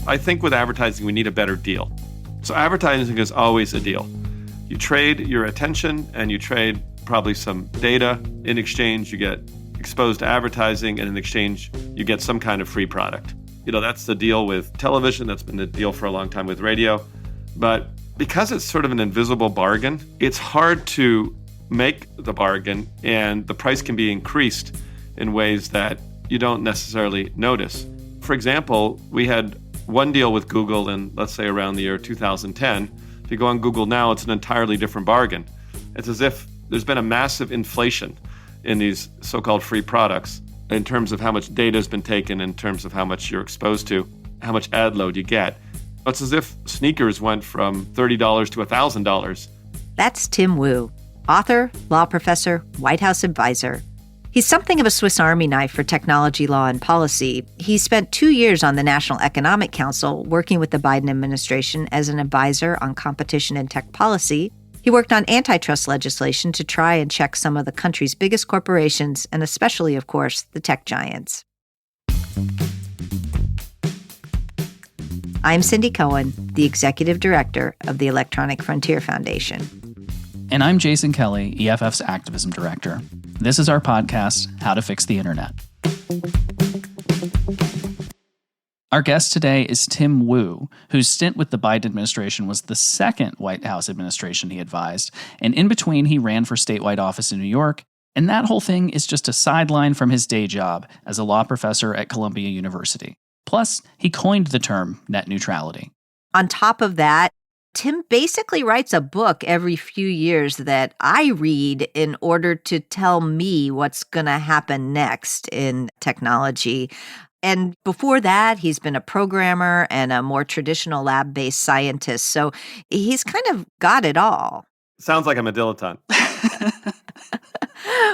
I think with advertising, we need a better deal. So advertising is always a deal. You trade your attention and you trade probably some data. In exchange, you get exposed to advertising, and in exchange, you get some kind of free product. That's the deal with television. That's been the deal for a long time with radio. But because it's sort of an invisible bargain, it's hard to make the bargain, and the price can be increased in ways that you don't necessarily notice. For example, we had one deal with Google in, let's say, around the year 2010. If you go on Google now, it's an entirely different bargain. It's as if there's been a massive inflation in these so-called free products in terms of how much data has been taken, in terms of how much you're exposed to, how much ad load you get. It's as if sneakers went from $30 to $1,000. That's Tim Wu, author, law professor, White House advisor. He's something of a Swiss Army knife for technology law and policy. He spent 2 years on the National Economic Council working with the Biden administration as an advisor on competition and tech policy. He worked on antitrust legislation to try and check some of the country's biggest corporations, and especially, of course, the tech giants. I'm Cindy Cohn, the executive director of the Electronic Frontier Foundation. And I'm Jason Kelley, EFF's activism director. This is our podcast, How to Fix the Internet. Our guest today is Tim Wu, whose stint with the Biden administration was the second White House administration he advised, and in between he ran for statewide office in New York, and that whole thing is just a sideline from his day job as a law professor at Columbia University. Plus, he coined the term net neutrality. On top of that, Tim basically writes a book every few years that I read in order to tell me what's going to happen next in technology. And before that, he's been a programmer and a more traditional lab-based scientist. So he's kind of got it all. Sounds like I'm a dilettante.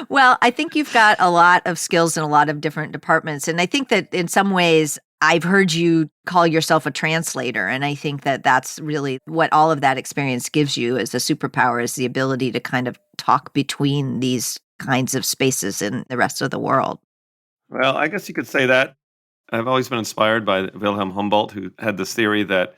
Well, I think you've got a lot of skills in a lot of different departments. And I think that in some ways, I've heard you call yourself a translator. And I think that that's really what all of that experience gives you as a superpower, is the ability to kind of talk between these kinds of spaces in the rest of the world. Well, I guess you could say that. I've always been inspired by Wilhelm Humboldt, who had this theory that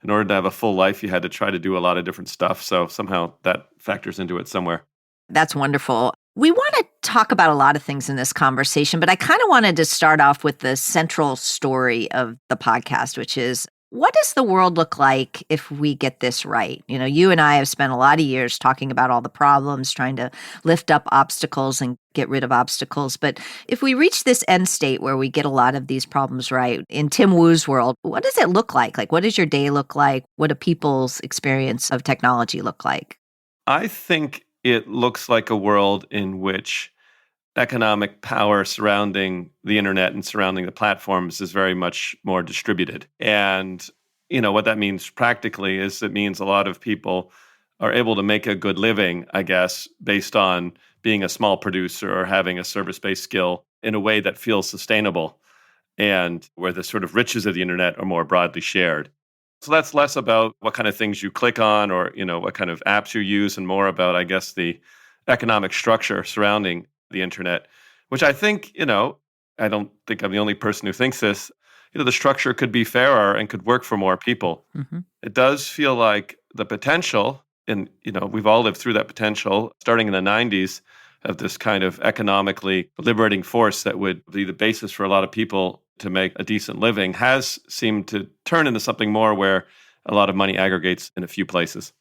in order to have a full life, you had to try to do a lot of different stuff. So somehow that factors into it somewhere. That's wonderful. We want to talk about a lot of things in this conversation, but I kind of wanted to start off with the central story of the podcast, which is, what does the world look like if we get this right? You and I have spent a lot of years talking about all the problems, trying to lift up obstacles and get rid of obstacles. But if we reach this end state where we get a lot of these problems right, in Tim Wu's world, what does it look like? Like, what does your day look like? What do people's experience of technology look like? I think it looks like a world in which economic power surrounding the internet and surrounding the platforms is very much more distributed. And, what that means practically is it means a lot of people are able to make a good living, I guess, based on being a small producer or having a service-based skill in a way that feels sustainable, and where the sort of riches of the internet are more broadly shared. So that's less about what kind of things you click on or, what kind of apps you use, and more about, I guess, the economic structure surrounding the internet, which I think, I don't think I'm the only person who thinks this, the structure could be fairer and could work for more people. Mm-hmm. It does feel like the potential, and, we've all lived through that potential, starting in the 90s, of this kind of economically liberating force that would be the basis for a lot of people to make a decent living, has seemed to turn into something more where a lot of money aggregates in a few places.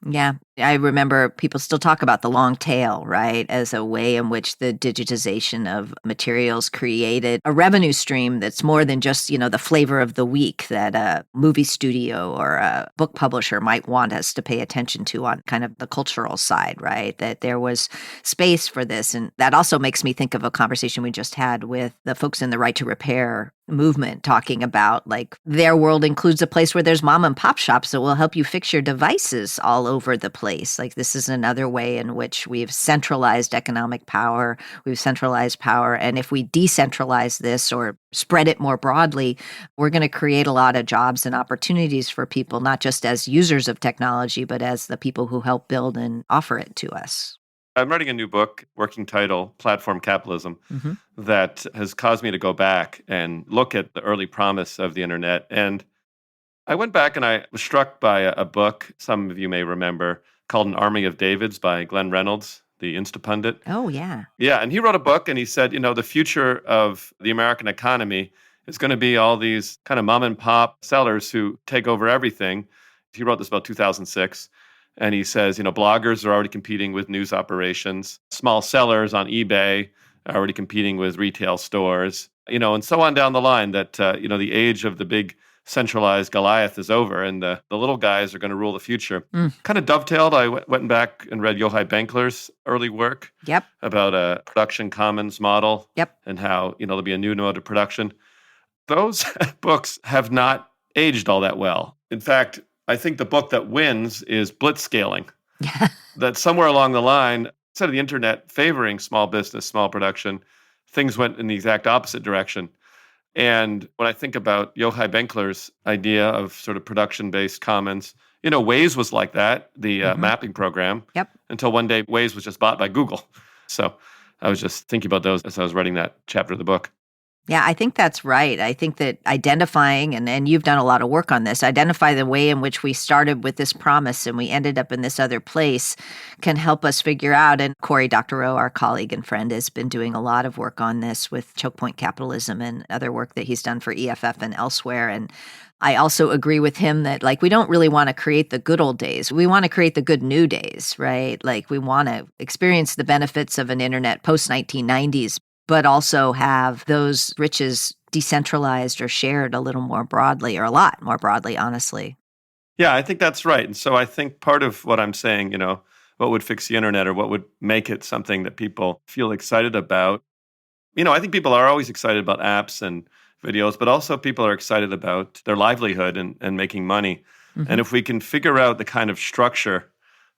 Yeah, I remember people still talk about the long tail, right, as a way in which the digitization of materials created a revenue stream that's more than just, the flavor of the week that a movie studio or a book publisher might want us to pay attention to on kind of the cultural side, right, that there was space for this. And that also makes me think of a conversation we just had with the folks in the Right to Repair movement, talking about like their world includes a place where there's mom and pop shops that will help you fix your devices all over the place. Like, this is another way in which we've centralized economic power, we've centralized power. And if we decentralize this or spread it more broadly, we're going to create a lot of jobs and opportunities for people, not just as users of technology, but as the people who help build and offer it to us. I'm writing a new book, working title, Platform Capitalism, Hmm. that has caused me to go back and look at the early promise of the internet. And I went back and I was struck by a book some of you may remember called An Army of Davids by Glenn Reynolds, the Instapundit. Oh, yeah. Yeah, and he wrote a book and he said, the future of the American economy is going to be all these kind of mom and pop sellers who take over everything. He wrote this about 2006. And he says, bloggers are already competing with news operations. Small sellers on eBay are already competing with retail stores, and so on down the line that, the age of the big centralized Goliath is over and the little guys are going to rule the future. Mm. Kind of dovetailed. I went back and read Yochai Benkler's early work Yep. about a production commons model Yep. and how, there'll be a new mode of production. Those books have not aged all that well. In fact, I think the book that wins is blitzscaling. That somewhere along the line, instead of the internet favoring small business, small production, things went in the exact opposite direction. And when I think about Yochai Benkler's idea of sort of production-based commons, Waze was like that, the mapping program, Yep. until one day Waze was just bought by Google. So I was just thinking about those as I was writing that chapter of the book. Yeah, I think that's right. I think that identifying, and you've done a lot of work on this, identify the way in which we started with this promise and we ended up in this other place can help us figure out. And Cory Doctorow, our colleague and friend, has been doing a lot of work on this with choke point capitalism and other work that he's done for EFF and elsewhere. And I also agree with him that, we don't really want to create the good old days. We want to create the good new days, right? We want to experience the benefits of an internet post-1990s, but also have those riches decentralized or shared a little more broadly, or a lot more broadly, honestly. Yeah, I think that's right. And so I think part of what I'm saying, what would fix the internet or what would make it something that people feel excited about? I think people are always excited about apps and videos, but also people are excited about their livelihood and making money. Mm-hmm. And if we can figure out the kind of structure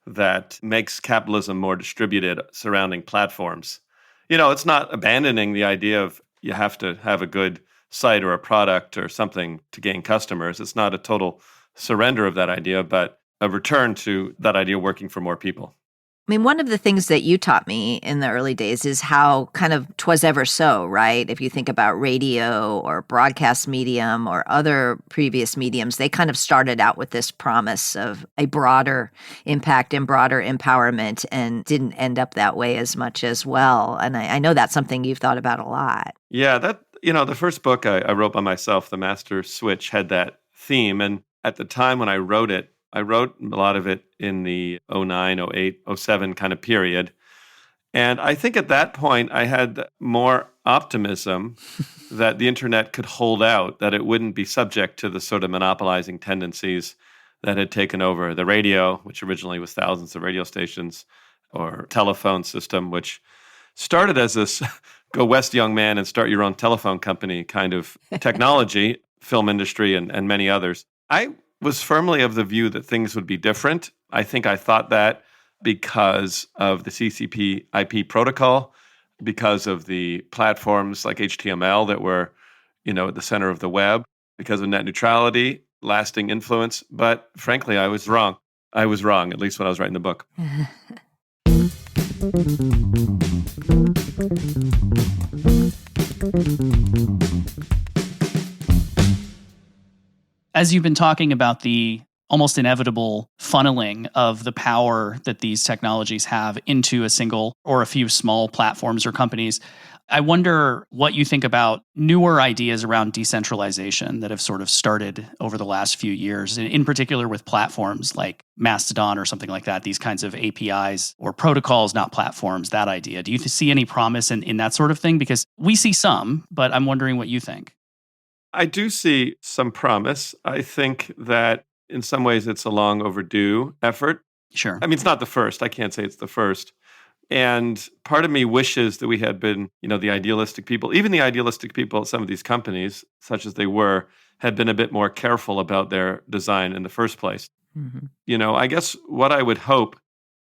that makes capitalism more distributed surrounding platforms, it's not abandoning the idea of you have to have a good site or a product or something to gain customers. It's not a total surrender of that idea, but a return to that idea working for more people. I mean, one of the things that you taught me in the early days is how kind of 'twas ever so, right? If you think about radio or broadcast medium or other previous mediums, they kind of started out with this promise of a broader impact and broader empowerment and didn't end up that way as much as well. And I know that's something you've thought about a lot. Yeah, the first book I wrote by myself, The Master Switch, had that theme. And at the time when I wrote it, I wrote a lot of it in the 09, 08, 07 kind of period. And I think at that point, I had more optimism that the internet could hold out, that it wouldn't be subject to the sort of monopolizing tendencies that had taken over the radio, which originally was thousands of radio stations, or telephone system, which started as this go west, young man, and start your own telephone company kind of technology, film industry, and many others. I was firmly of the view that things would be different. I think I thought that because of the CCP IP protocol, because of the platforms like HTML that were, at the center of the web, because of net neutrality, lasting influence. But frankly, I was wrong. I was wrong, at least when I was writing the book. As you've been talking about the almost inevitable funneling of the power that these technologies have into a single or a few small platforms or companies, I wonder what you think about newer ideas around decentralization that have sort of started over the last few years, in particular with platforms like Mastodon or something like that, these kinds of APIs or protocols, not platforms, that idea. Do you see any promise in that sort of thing? Because we see some, but I'm wondering what you think. I do see some promise. I think that in some ways it's a long overdue effort. Sure. I mean, it's not the first. I can't say it's the first. And part of me wishes that we had been, the idealistic people, even the idealistic people at some of these companies, such as they were, had been a bit more careful about their design in the first place. Mm-hmm. I guess what I would hope,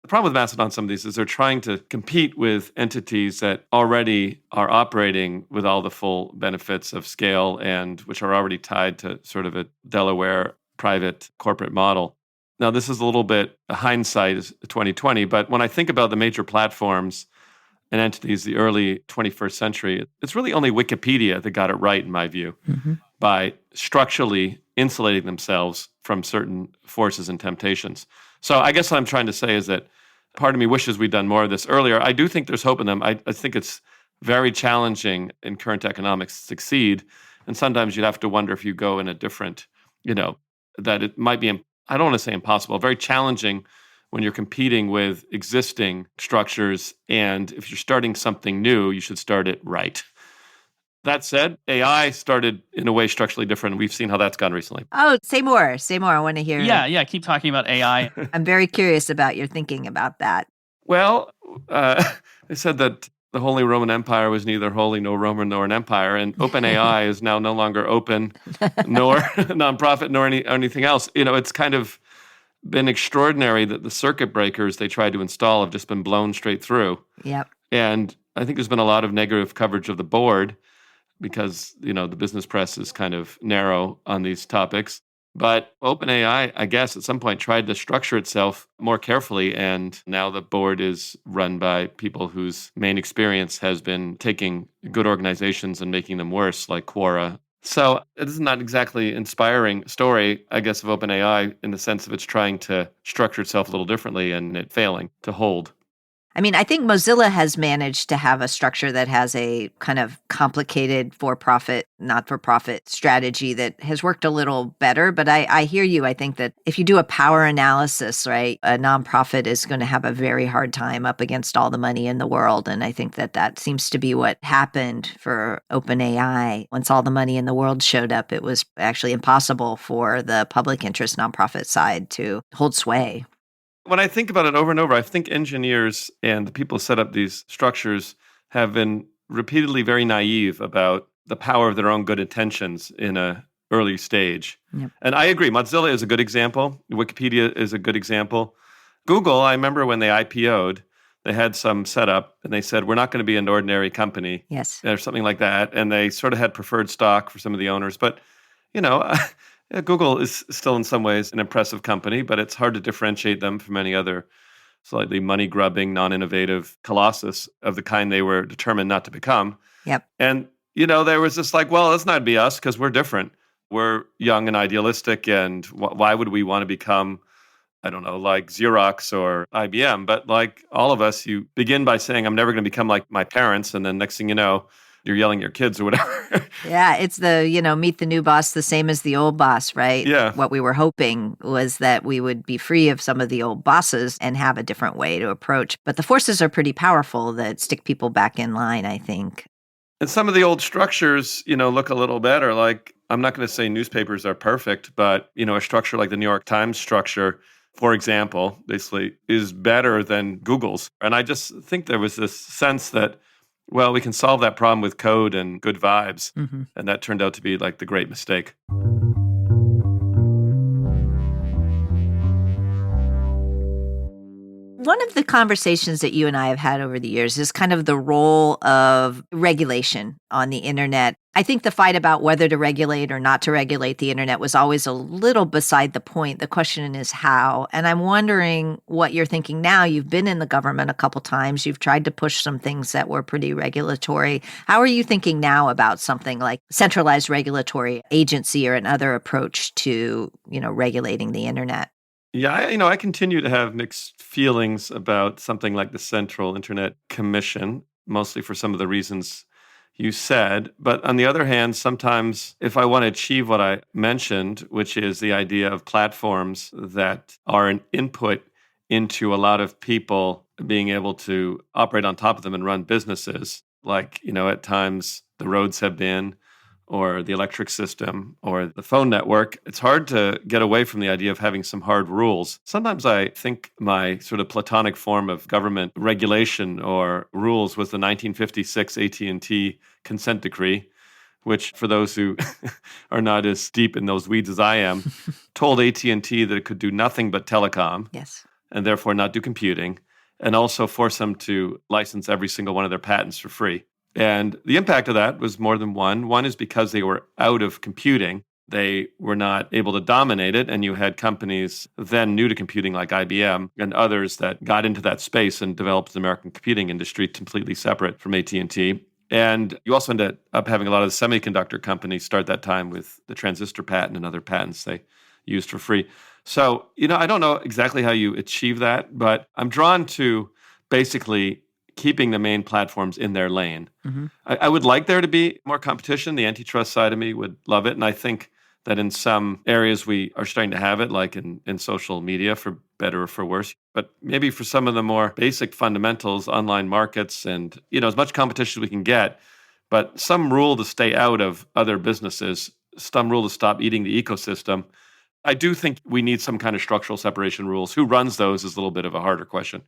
the problem with Mastodon, some of these, is they're trying to compete with entities that already are operating with all the full benefits of scale and which are already tied to sort of a Delaware private corporate model. Now, this is a little bit hindsight is 2020, but when I think about the major platforms and entities the early 21st century, it's really only Wikipedia that got it right, in my view, by structurally insulating themselves from certain forces and temptations. So I guess what I'm trying to say is that part of me wishes we'd done more of this earlier. I do think there's hope in them. I think it's very challenging in current economics to succeed. And sometimes you'd have to wonder if you go in a different, that it might be, I don't want to say impossible, very challenging when you're competing with existing structures. And if you're starting something new, you should start it right. That said, AI started in a way structurally different. We've seen how that's gone recently. Oh, say more. Say more. I want to hear. Yeah. Keep talking about AI. I'm very curious about your thinking about that. Well, they said that the Holy Roman Empire was neither holy nor Roman nor an empire, and OpenAI is now no longer open, nor nonprofit, nor anything else. It's kind of been extraordinary that the circuit breakers they tried to install have just been blown straight through. Yep. And I think there's been a lot of negative coverage of the board because, the business press is kind of narrow on these topics. But OpenAI, I guess, at some point tried to structure itself more carefully, and now the board is run by people whose main experience has been taking good organizations and making them worse, like Quora. So it is not exactly inspiring story, I guess, of OpenAI in the sense of it's trying to structure itself a little differently and it failing to hold. I mean, I think Mozilla has managed to have a structure that has a kind of complicated for-profit, not-for-profit strategy that has worked a little better. But I hear you. I think that if you do a power analysis, right, a nonprofit is going to have a very hard time up against all the money in the world. And I think that seems to be what happened for OpenAI. Once all the money in the world showed up, it was actually impossible for the public interest nonprofit side to hold sway. When I think about it over and over, I think engineers and the people who set up these structures have been repeatedly very naive about the power of their own good intentions in an early stage. Yep. And I agree, Mozilla is a good example. Wikipedia is a good example. Google, I remember when they IPO'd, they had some setup and they said, we're not going to be an ordinary company. Yes. Or something like that. And they sort of had preferred stock for some of the owners. But, Google is still in some ways an impressive company, but it's hard to differentiate them from any other slightly money-grubbing, non-innovative colossus of the kind they were determined not to become. Yep. And, there was this like, well, let's not be us because we're different. We're young and idealistic, and why would we want to become, I don't know, like Xerox or IBM? But like all of us, you begin by saying, I'm never going to become like my parents, and then next thing you know, you're yelling at your kids or whatever. Yeah, it's the, meet the new boss the same as the old boss, right? Yeah. What we were hoping was that we would be free of some of the old bosses and have a different way to approach. But the forces are pretty powerful that stick people back in line, I think. And some of the old structures, look a little better. Like, I'm not going to say newspapers are perfect, but, a structure like the New York Times structure, for example, basically is better than Google's. And I just think there was this sense that, well, we can solve that problem with code and good vibes. Mm-hmm. And that turned out to be like the great mistake. One of the conversations that you and I have had over the years is kind of the role of regulation on the internet. I think the fight about whether to regulate or not to regulate the internet was always a little beside the point. The question is how. And I'm wondering what you're thinking now. You've been in the government a couple times. You've tried to push some things that were pretty regulatory. How are you thinking now about something like centralized regulatory agency or another approach to, regulating the internet? Yeah, I continue to have mixed feelings about something like the Central Internet Commission, mostly for some of the reasons you said. But on the other hand, sometimes if I want to achieve what I mentioned, which is the idea of platforms that are an input into a lot of people being able to operate on top of them and run businesses, like, at times the roads have been, or the electric system, or the phone network, it's hard to get away from the idea of having some hard rules. Sometimes I think my sort of platonic form of government regulation or rules was the 1956 AT&T consent decree, which, for those who are not as deep in those weeds as I am, told AT&T that it could do nothing but telecom, Yes, and therefore not do computing, and also force them to license every single one of their patents for free. And the impact of that was more than one. One is because they were out of computing. they were not able to dominate it. And you had companies then new to computing like IBM and others that got into that space and developed the American computing industry completely separate from AT&T. And you also ended up having a lot of the semiconductor companies start that time with the transistor patent and other patents they used for free. So, I don't know exactly how you achieve that, but I'm drawn to basically keeping the main platforms in their lane. Mm-hmm. I would like there to be more competition. The antitrust side of me would love it. And I think that in some areas we are starting to have it, like in social media, for better or for worse. But maybe for some of the more basic fundamentals, online markets, and as much competition as we can get, but some rule to stay out of other businesses, some rule to stop eating the ecosystem. I do think we need some kind of structural separation rules. Who runs those is a little bit of a harder question.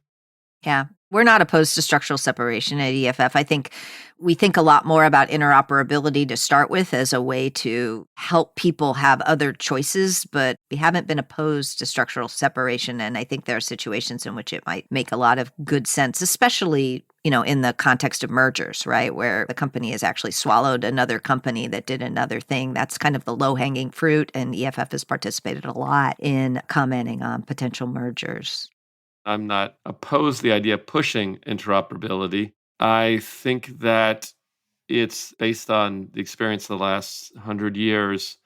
Yeah, we're not opposed to structural separation at EFF. I think we think a lot more about interoperability to start with as a way to help people have other choices, but we haven't been opposed to structural separation. And I think there are situations in which it might make a lot of good sense, especially, in the context of mergers, right? Where the company has actually swallowed another company that did another thing. That's kind of the low-hanging fruit. And EFF has participated a lot in commenting on potential mergers. I'm not opposed to the idea of pushing interoperability. I think that it's based on the experience of the last 100 years.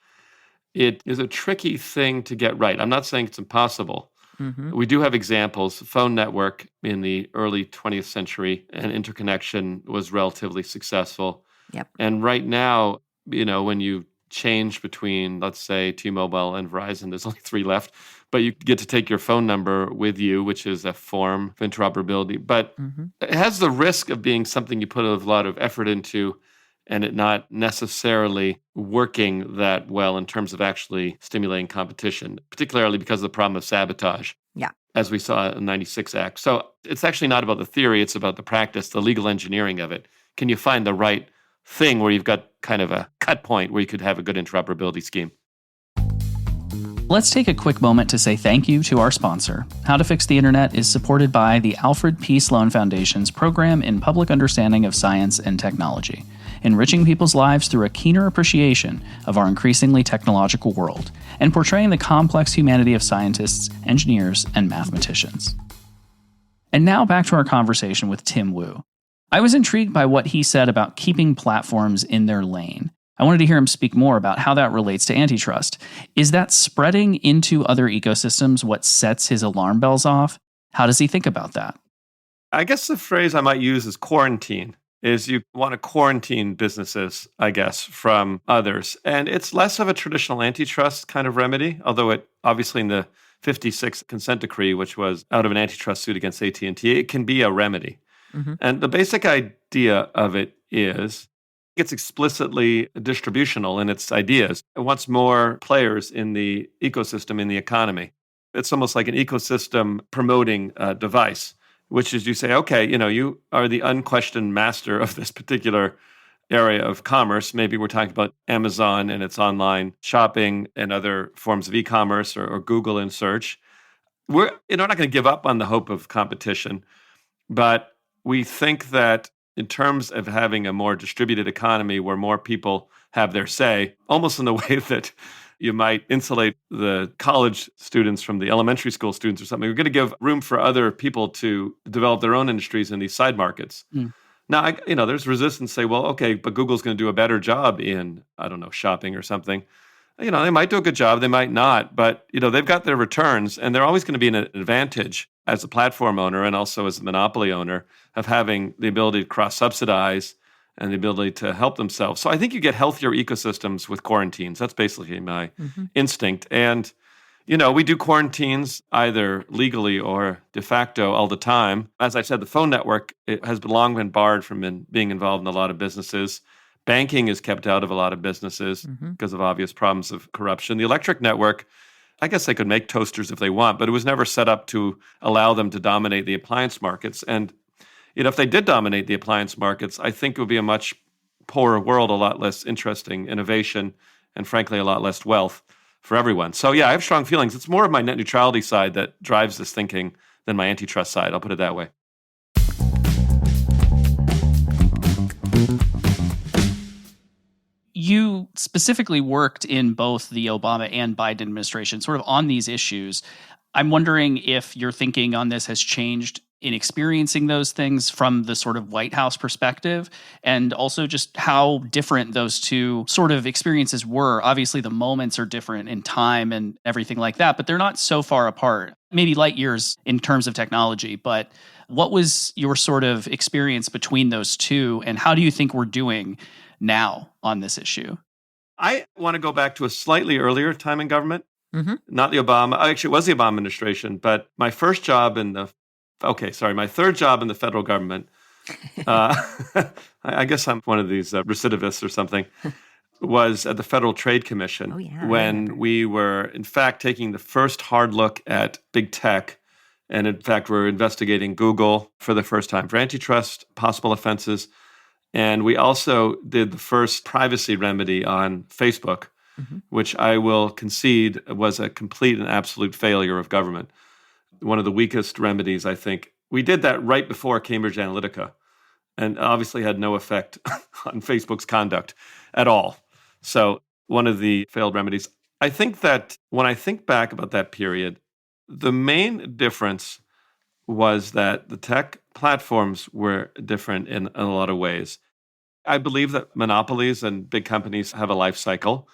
It is a tricky thing to get right. I'm not saying it's impossible. Mm-hmm. We do have examples. The phone network in the early 20th century and interconnection was relatively successful. Yep. And right now, when you change between, let's say, T-Mobile and Verizon, there's only 3 left, but you get to take your phone number with you, which is a form of interoperability. But Mm-hmm. it has the risk of being something you put a lot of effort into and it not necessarily working that well in terms of actually stimulating competition, particularly because of the problem of sabotage. Yeah. As we saw in the 96 Act. So it's actually not about the theory, it's about the practice, the legal engineering of it. Can you find the right thing where you've got kind of a cut point where you could have a good interoperability scheme? Let's take a quick moment to say thank you to our sponsor. How to Fix the Internet is supported by the Alfred P. Sloan Foundation's program in Public Understanding of Science and Technology, enriching people's lives through a keener appreciation of our increasingly technological world, and portraying the complex humanity of scientists, engineers, and mathematicians. And now back to our conversation with Tim Wu. I was intrigued by what he said about keeping platforms in their lane. I wanted to hear him speak more about how that relates to antitrust. Is that spreading into other ecosystems what sets his alarm bells off? How does he think about that? I guess the phrase I might use is quarantine. Is you want to quarantine businesses, I guess, from others. And it's less of a traditional antitrust kind of remedy, although it obviously in the 56 consent decree, which was out of an antitrust suit against AT&T, it can be a remedy. Mm-hmm. And the basic idea of it is it's explicitly distributional in its ideas. It wants more players in the ecosystem, in the economy. It's almost like an ecosystem promoting device, which is you say, okay, you are the unquestioned master of this particular area of commerce. Maybe we're talking about Amazon and its online shopping and other forms of e-commerce or Google in search. We're not going to give up on the hope of competition, but we think that in terms of having a more distributed economy where more people have their say, almost in the way that you might insulate the college students from the elementary school students or something, we're going to give room for other people to develop their own industries in these side markets. Mm. Now, there's resistance to say, well, okay, but Google's going to do a better job in, shopping or something. They might do a good job, they might not, but, they've got their returns and they're always going to be an advantage as a platform owner and also as a monopoly owner of having the ability to cross-subsidize and the ability to help themselves. So I think you get healthier ecosystems with quarantines. That's basically my instinct. And, we do quarantines either legally or de facto all the time. As I said, the phone network it has long been barred from being involved in a lot of businesses. Banking is kept out of a lot of businesses because of obvious problems of corruption. The electric network, I guess they could make toasters if they want, but it was never set up to allow them to dominate the appliance markets. And if they did dominate the appliance markets, I think it would be a much poorer world, a lot less interesting innovation, and frankly, a lot less wealth for everyone. So yeah, I have strong feelings. It's more of my net neutrality side that drives this thinking than my antitrust side. I'll put it that way. You specifically worked in both the Obama and Biden administration, sort of on these issues. I'm wondering if your thinking on this has changed in experiencing those things from the sort of White House perspective, and also just how different those two sort of experiences were. Obviously, the moments are different in time and everything like that, but they're not so far apart, maybe light years in terms of technology. But what was your sort of experience between those two, and how do you think we're doing now on this issue? I want to go back to a slightly earlier time in government, Mm-hmm. not the Obama. Actually, it was the Obama administration, but my third job in the federal government. Uh, I guess I'm one of these recidivists or something. Was at the Federal Trade Commission Oh, yeah, I when remember. we were, in fact, taking the first hard look at big tech. And in fact, we're investigating Google for the first time for antitrust, possible offenses. And we also did the first privacy remedy on Facebook, Mm-hmm. which I will concede was a complete and absolute failure of government. One of the weakest remedies, I think. We did that right before Cambridge Analytica and obviously had no effect on Facebook's conduct at all. So one of the failed remedies. I think that when I think back about that period, the main difference was that the tech platforms were different in a lot of ways. I believe that monopolies and big companies have a life cycle,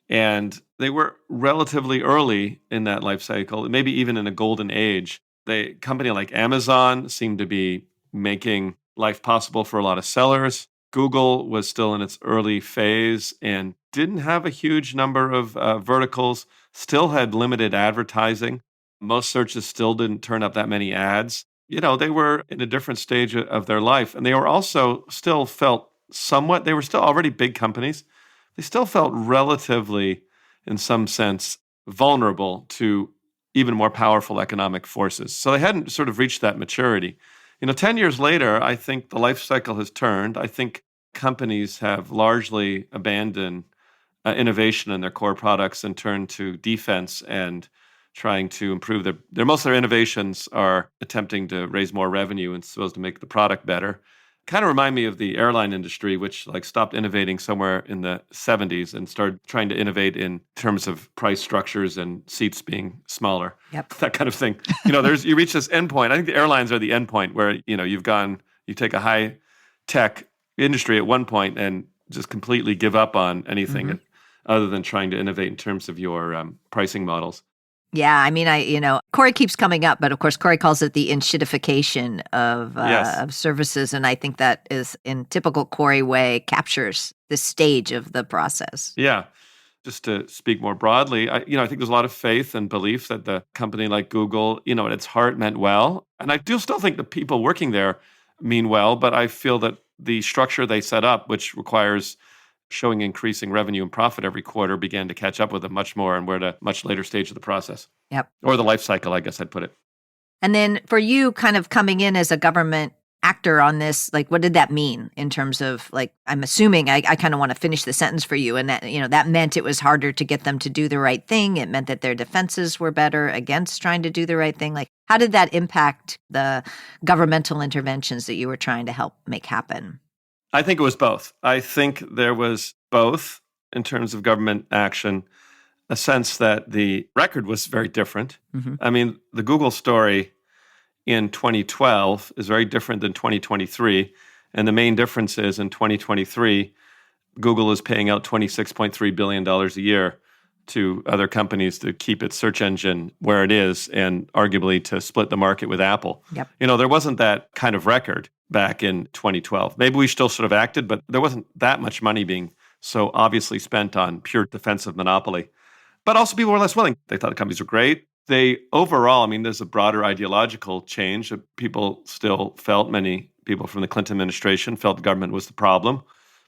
and they were relatively early in that life cycle, maybe even in a golden age. A company like Amazon seemed to be making life possible for a lot of sellers. Google was still in its early phase and didn't have a huge number of verticals, still had limited advertising. Most searches still didn't turn up that many ads. They were in a different stage of their life. And they were also still felt somewhat, they were still already big companies. They still felt relatively, in some sense, vulnerable to even more powerful economic forces. So they hadn't sort of reached that maturity. 10 years later, I think the life cycle has turned. I think companies have largely abandoned innovation in their core products and turned to defense and trying to improve most of their innovations are attempting to raise more revenue and supposed to make the product better. Kind of remind me of the airline industry, which stopped innovating somewhere in the 70s and started trying to innovate in terms of price structures and seats being smaller. Yep. That kind of thing. You reach this endpoint. I think the airlines are the endpoint where, you take a high tech industry at one point and just completely give up on anything Mm-hmm. other than trying to innovate in terms of your pricing models. Yeah, I mean, Corey keeps coming up, but of course, Corey calls it the enshittification Yes. of services, and I think that is, in typical Corey way, captures this stage of the process. Yeah. Just to speak more broadly, I think there's a lot of faith and belief that the company like Google, at its heart meant well. And I do still think the people working there mean well, but I feel that the structure they set up, which requires showing increasing revenue and profit every quarter, began to catch up with them much more, and we're at a much later stage of the process. Yep. Or the life cycle, I guess I'd put it. And then for you, kind of coming in as a government actor on this, what did that mean in terms of, I'm assuming, I kind of want to finish the sentence for you, and that, that meant it was harder to get them to do the right thing. It meant that their defenses were better against trying to do the right thing. How did that impact the governmental interventions that you were trying to help make happen? I think it was both. I think there was both in terms of government action, a sense that the record was very different. Mm-hmm. I mean, the Google story in 2012 is very different than 2023. And the main difference is in 2023, Google is paying out $26.3 billion a year to other companies to keep its search engine where it is and arguably to split the market with Apple. Yep. There wasn't that kind of record back in 2012. Maybe we still sort of acted, but there wasn't that much money being so obviously spent on pure defensive monopoly. But also people were less willing. They thought the companies were great. They overall, there's a broader ideological change that people still felt. Many people from the Clinton administration felt the government was the problem.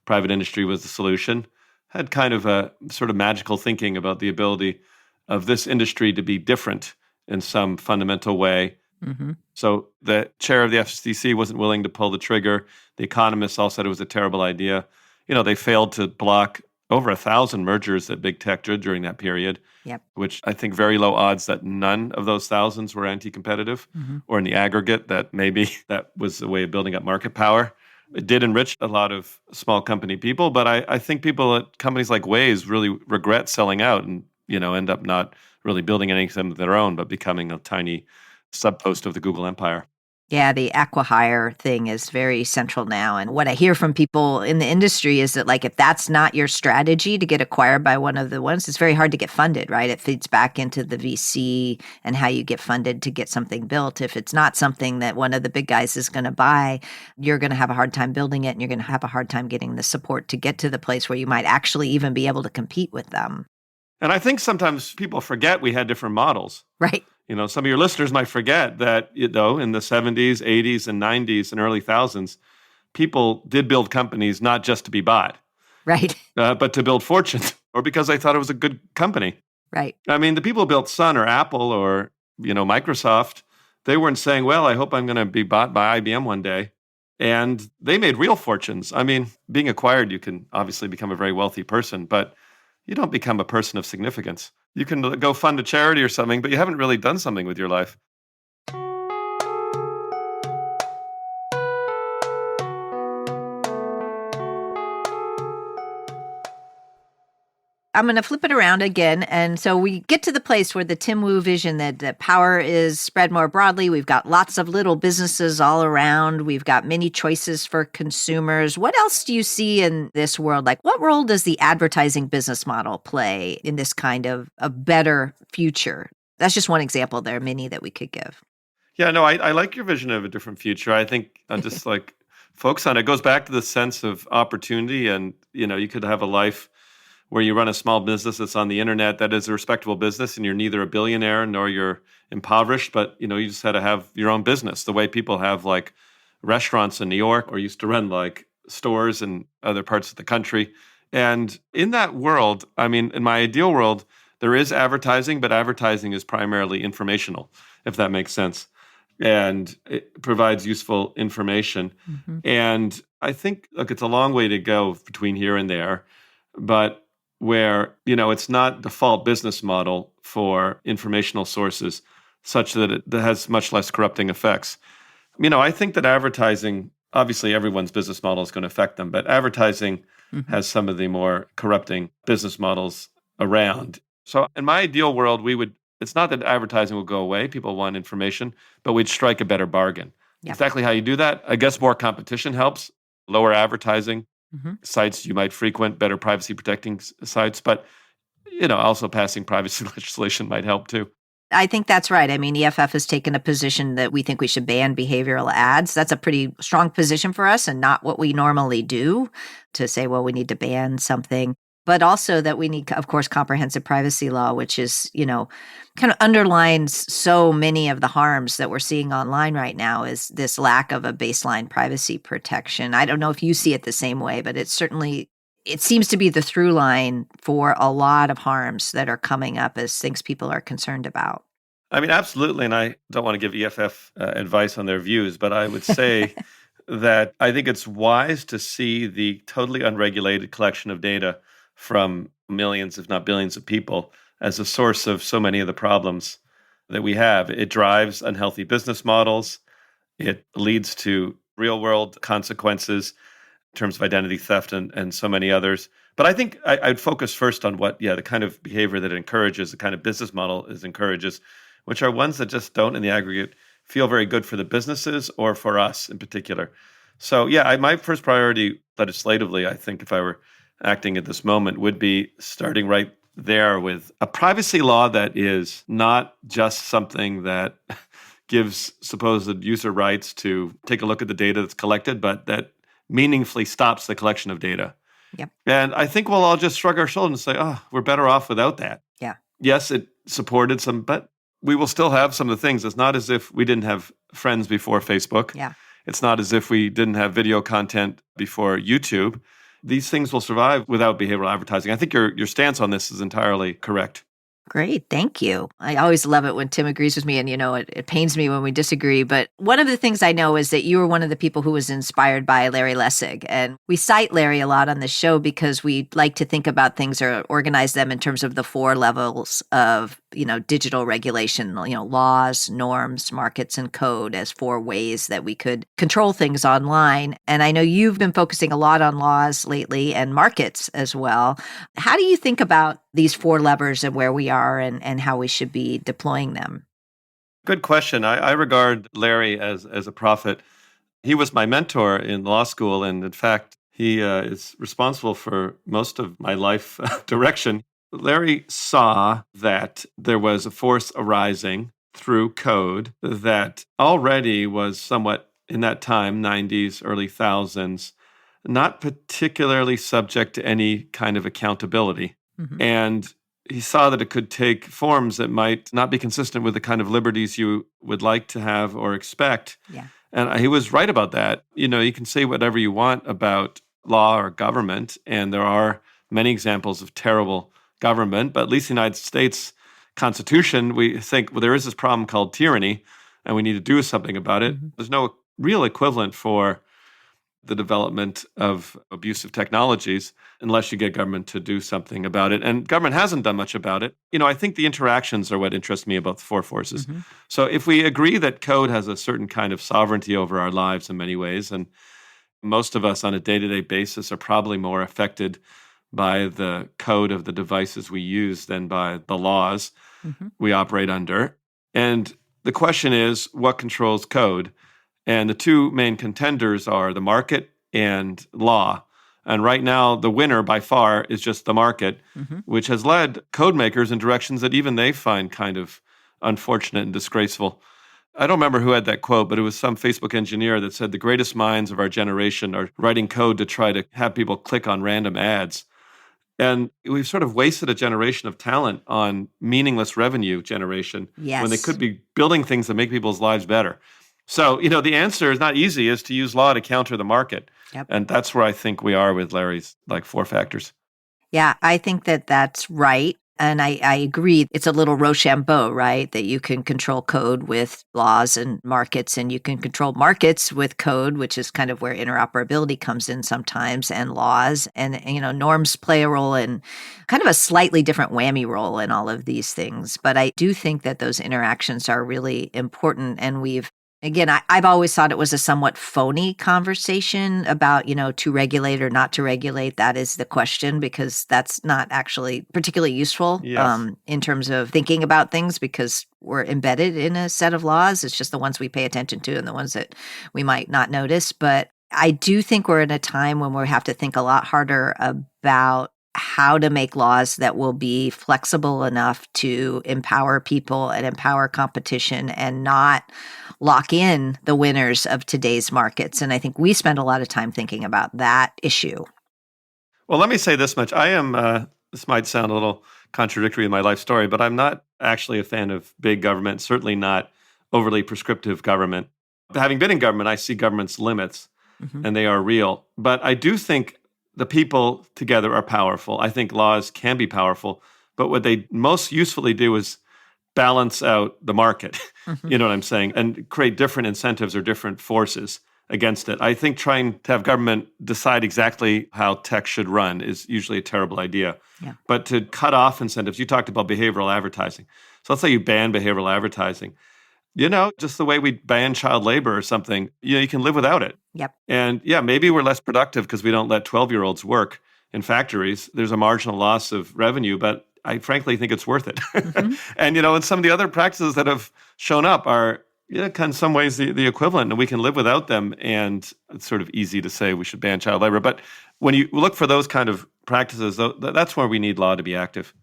Private industry was the solution. Had kind of a sort of magical thinking about the ability of this industry to be different in some fundamental way. Mm-hmm. So the chair of the FCC wasn't willing to pull the trigger. The economists all said it was a terrible idea. They failed to block over 1,000 mergers that big tech did during that period, Yep. which I think very low odds that none of those thousands were anti-competitive, Mm-hmm. or in the aggregate that maybe that was a way of building up market power It did enrich a lot of small company people, but I think people at companies like Waze really regret selling out and, end up not really building anything of their own, but becoming a tiny subpost of the Google empire. Yeah, the acqui-hire thing is very central now. And what I hear from people in the industry is that, like, if that's not your strategy to get acquired by one of the ones, it's very hard to get funded, right? It feeds back into the VC and how you get funded to get something built. If it's not something that one of the big guys is going to buy, you're going to have a hard time building it, and you're going to have a hard time getting the support to get to the place where you might actually even be able to compete with them. And I think sometimes people forget we had different models. Right. Some of your listeners might forget that, in the 70s, 80s, and 90s and early thousands, people did build companies not just to be bought, Right. but to build fortunes or because they thought it was a good company. Right. I mean, the people who built Sun or Apple or, Microsoft, they weren't saying, well, I hope I'm going to be bought by IBM one day. And they made real fortunes. I mean, being acquired, you can obviously become a very wealthy person, but you don't become a person of significance. You can go fund a charity or something, but you haven't really done something with your life. I'm going to flip it around again. And so we get to the place where the Tim Wu vision that power is spread more broadly. We've got lots of little businesses all around. We've got many choices for consumers. What else do you see in this world? Like, what role does the advertising business model play in this kind of a better future? That's just one example. There are many that we could give. Yeah, no, I like your vision of a different future. I think just like focus on it. It goes back to the sense of opportunity. And, you could have a life where you run a small business that's on the internet that is a respectable business, and you're neither a billionaire nor you're impoverished, but you just had to have your own business the way people have like restaurants in New York or used to run like stores in other parts of the country. And in that world, I mean, in my ideal world, there is advertising, but advertising is primarily informational, if that makes sense. And it provides useful information. Mm-hmm. And I think, look, it's a long way to go between here and there, but where, it's not default business model for informational sources such that it has much less corrupting effects. I think that advertising, obviously everyone's business model is going to affect them, but advertising has some of the more corrupting business models around. So in my ideal world, it's not that advertising will go away. People want information, but we'd strike a better bargain. Yeah. Exactly how you do that, I guess more competition helps, lower advertising. Sites you might frequent, better privacy protecting sites, but also passing privacy legislation might help too. I think that's right. I mean, EFF has taken a position that we think we should ban behavioral ads. That's a pretty strong position for us and not what we normally do to say, well, we need to ban something. But also that we need, of course, comprehensive privacy law, which is, kind of underlines so many of the harms that we're seeing online right now is this lack of a baseline privacy protection. I don't know if you see it the same way, but it seems to be the through line for a lot of harms that are coming up as things people are concerned about. I mean, absolutely. And I don't want to give EFF advice on their views, but I would say that I think it's wise to see the totally unregulated collection of data from millions, if not billions of people as a source of so many of the problems that we have. It drives unhealthy business models. It leads to real world consequences in terms of identity theft and so many others. But I think I'd focus first on the kind of behavior that it encourages, the kind of business model it encourages, which are ones that just don't in the aggregate feel very good for the businesses or for us in particular. So my first priority legislatively, I think if I were acting at this moment, would be starting right there with a privacy law that is not just something that gives supposed user rights to take a look at the data that's collected, but that meaningfully stops the collection of data. Yep. And I think we'll all just shrug our shoulders and say, we're better off without that. Yeah. Yes, it supported some, but we will still have some of the things. It's not as if we didn't have friends before Facebook. Yeah. It's not as if we didn't have video content before YouTube. These things will survive without behavioral advertising. I think your stance on this is entirely correct. Great. Thank you. I always love it when Tim agrees with me, and it pains me when we disagree. But one of the things I know is that you were one of the people who was inspired by Larry Lessig. And we cite Larry a lot on the show because we like to think about things or organize them in terms of the four levels of, digital regulation, laws, norms, markets, and code as four ways that we could control things online. And I know you've been focusing a lot on laws lately and markets as well. How do you think about these four levers and where we are and how we should be deploying them? Good question. I regard Larry as a prophet. He was my mentor in law school, and in fact, he is responsible for most of my life direction. Larry saw that there was a force arising through code that already was somewhat, in that time, 90s, early thousands, not particularly subject to any kind of accountability. Mhm. And he saw that it could take forms that might not be consistent with the kind of liberties you would like to have or expect. Yeah. And he was right about that. You can say whatever you want about law or government, and there are many examples of terrible government, but at least the United States Constitution, we think, well, there is this problem called tyranny, and we need to do something about it. Mhm. There's no real equivalent for the development of abusive technologies unless you get government to do something about it. And government hasn't done much about it. I think the interactions are what interest me about the four forces. Mhm. So if we agree that code has a certain kind of sovereignty over our lives in many ways, and most of us on a day-to-day basis are probably more affected by the code of the devices we use than by the laws Mhm. we operate under. And the question is, what controls code? And the two main contenders are the market and law. And right now, the winner by far is just the market, Mhm. which has led code makers in directions that even they find kind of unfortunate and disgraceful. I don't remember who had that quote, but it was some Facebook engineer that said the greatest minds of our generation are writing code to try to have people click on random ads. And we've sort of wasted a generation of talent on meaningless revenue generation when they Yes. could be building things that make people's lives better. So, the answer is not easy, is to use law to counter the market. Yep. And that's where I think we are with Larry's four factors. Yeah, I think that that's right. And I agree. It's a little Rochambeau, right? That you can control code with laws and markets, and you can control markets with code, which is kind of where interoperability comes in sometimes, and laws. And, norms play a role in kind of a slightly different whammy role in all of these things. But I do think that those interactions are really important. And again, I've always thought it was a somewhat phony conversation about, to regulate or not to regulate. That is the question, because that's not actually particularly useful Yes. in terms of thinking about things, because we're embedded in a set of laws. It's just the ones we pay attention to and the ones that we might not notice. But I do think we're in a time when we have to think a lot harder about how to make laws that will be flexible enough to empower people and empower competition and not lock in the winners of today's markets. And I think we spend a lot of time thinking about that issue. Well, let me say this much. I am, this might sound a little contradictory in my life story, but I'm not actually a fan of big government, certainly not overly prescriptive government. Having been in government, I see government's limits, Mhm. and they are real. But I do think the people together are powerful. I think laws can be powerful, but what they most usefully do is balance out the market. Mhm. You know what I'm saying? And create different incentives or different forces against it. I think trying to have government decide exactly how tech should run is usually a terrible idea. Yeah. But to cut off incentives, you talked about behavioral advertising. So let's say you ban behavioral advertising. Just the way we ban child labor or something, you can live without it. Yep. And yeah, maybe we're less productive because we don't let 12-year-olds work in factories. There's a marginal loss of revenue, but I frankly think it's worth it. Mhm. And some of the other practices that have shown up are, kind of in some ways the equivalent, and we can live without them. And it's sort of easy to say we should ban child labor. But when you look for those kind of practices, that's where we need law to be active.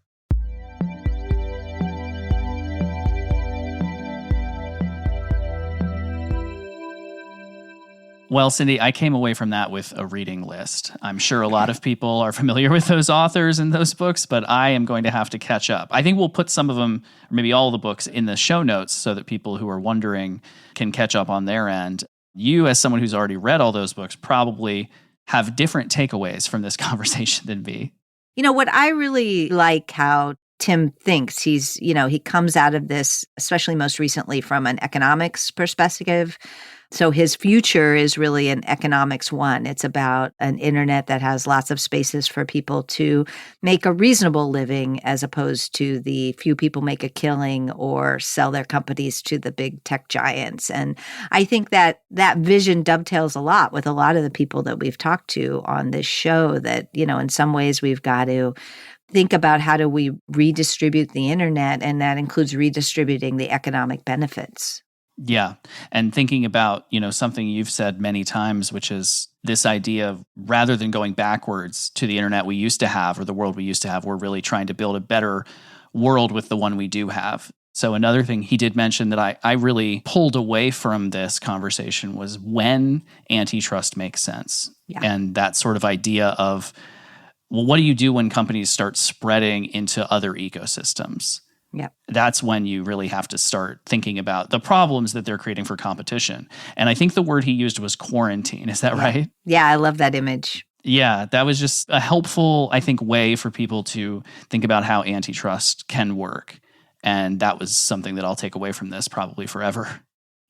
Well, Cindy, I came away from that with a reading list. I'm sure a lot of people are familiar with those authors and those books, but I am going to have to catch up. I think we'll put some of them, or maybe all the books, in the show notes so that people who are wondering can catch up on their end. You, as someone who's already read all those books, probably have different takeaways from this conversation than me. What I really like how Tim thinks. He comes out of this, especially most recently, from an economics perspective. So his future is really an economics one. It's about an internet that has lots of spaces for people to make a reasonable living, as opposed to the few people make a killing or sell their companies to the big tech giants. And I think that vision dovetails a lot with a lot of the people that we've talked to on this show, that, in some ways we've got to think about how do we redistribute the internet, and that includes redistributing the economic benefits. Yeah. And thinking about, something you've said many times, which is this idea of, rather than going backwards to the internet we used to have or the world we used to have, we're really trying to build a better world with the one we do have. So another thing he did mention that I really pulled away from this conversation was when antitrust makes sense. Yeah. And that sort of idea of, well, what do you do when companies start spreading into other ecosystems? Yeah. That's when you really have to start thinking about the problems that they're creating for competition. And I think the word he used was quarantine. Is that right? Yeah, I love that image. Yeah, that was just a helpful, I think, way for people to think about how antitrust can work. And that was something that I'll take away from this probably forever.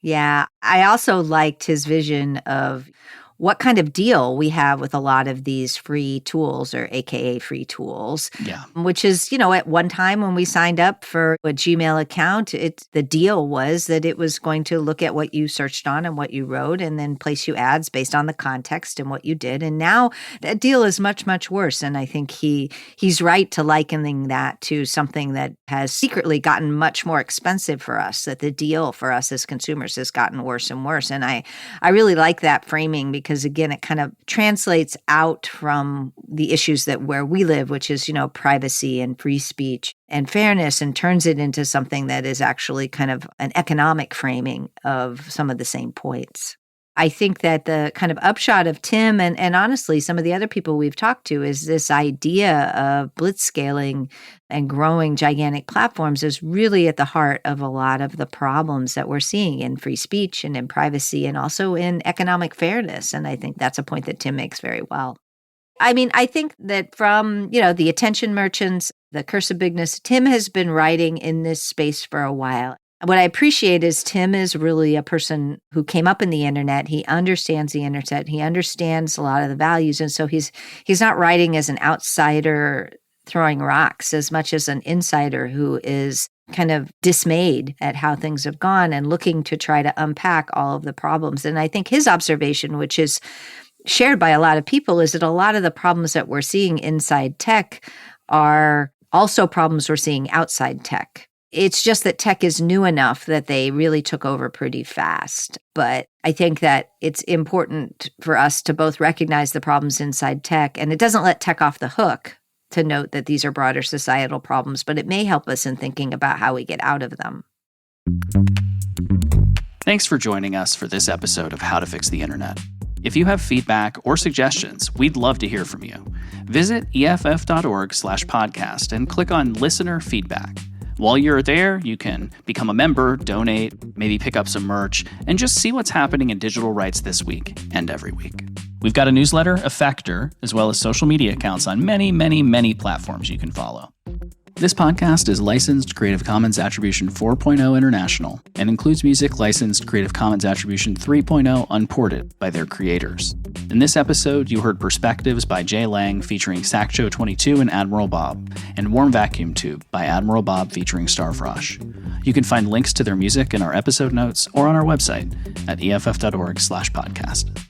Yeah, I also liked his vision of what kind of deal we have with a lot of these free tools, or AKA free tools. Yeah. Which is, at one time when we signed up for a Gmail account, the deal was that it was going to look at what you searched on and what you wrote, and then place you ads based on the context and what you did. And now that deal is much, much worse. And I think he's right to likening that to something that has secretly gotten much more expensive for us, that the deal for us as consumers has gotten worse and worse. And I really like that framing, because again, it kind of translates out from the issues where we live, which is, privacy and free speech and fairness, and turns it into something that is actually kind of an economic framing of some of the same points. I think that the kind of upshot of Tim and honestly some of the other people we've talked to is this idea of blitzscaling and growing gigantic platforms is really at the heart of a lot of the problems that we're seeing in free speech and in privacy, and also in economic fairness. And I think that's a point that Tim makes very well. I mean, I think that from, the attention merchants, the curse of bigness, Tim has been writing in this space for a while. What I appreciate is Tim is really a person who came up in the internet. He understands the internet. He understands a lot of the values. And so he's not writing as an outsider throwing rocks as much as an insider who is kind of dismayed at how things have gone and looking to try to unpack all of the problems. And I think his observation, which is shared by a lot of people, is that a lot of the problems that we're seeing inside tech are also problems we're seeing outside tech. It's just that tech is new enough that they really took over pretty fast. But I think that it's important for us to both recognize the problems inside tech, and it doesn't let tech off the hook to note that these are broader societal problems, but it may help us in thinking about how we get out of them. Thanks for joining us for this episode of How to Fix the Internet. If you have feedback or suggestions, we'd love to hear from you. Visit EFF.org/podcast and click on Listener Feedback. While you're there, you can become a member, donate, maybe pick up some merch, and just see what's happening in digital rights this week and every week. We've got a newsletter, Effector, as well as social media accounts on many, many, many platforms you can follow. This podcast is licensed Creative Commons Attribution 4.0 International and includes music licensed Creative Commons Attribution 3.0 Unported by their creators. In this episode, you heard Perspectives by Jay Lang featuring Sackcho22 and Admiral Bob, and Warm Vacuum Tube by Admiral Bob featuring Starfrosh. You can find links to their music in our episode notes or on our website at EFF.org/podcast.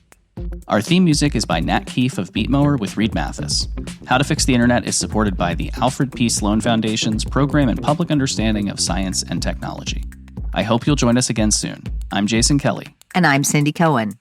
Our theme music is by Nat Keefe of Beatmower with Reed Mathis. How to Fix the Internet is supported by the Alfred P. Sloan Foundation's Program in Public Understanding of Science and Technology. I hope you'll join us again soon. I'm Jason Kelley. And I'm Cindy Cohen.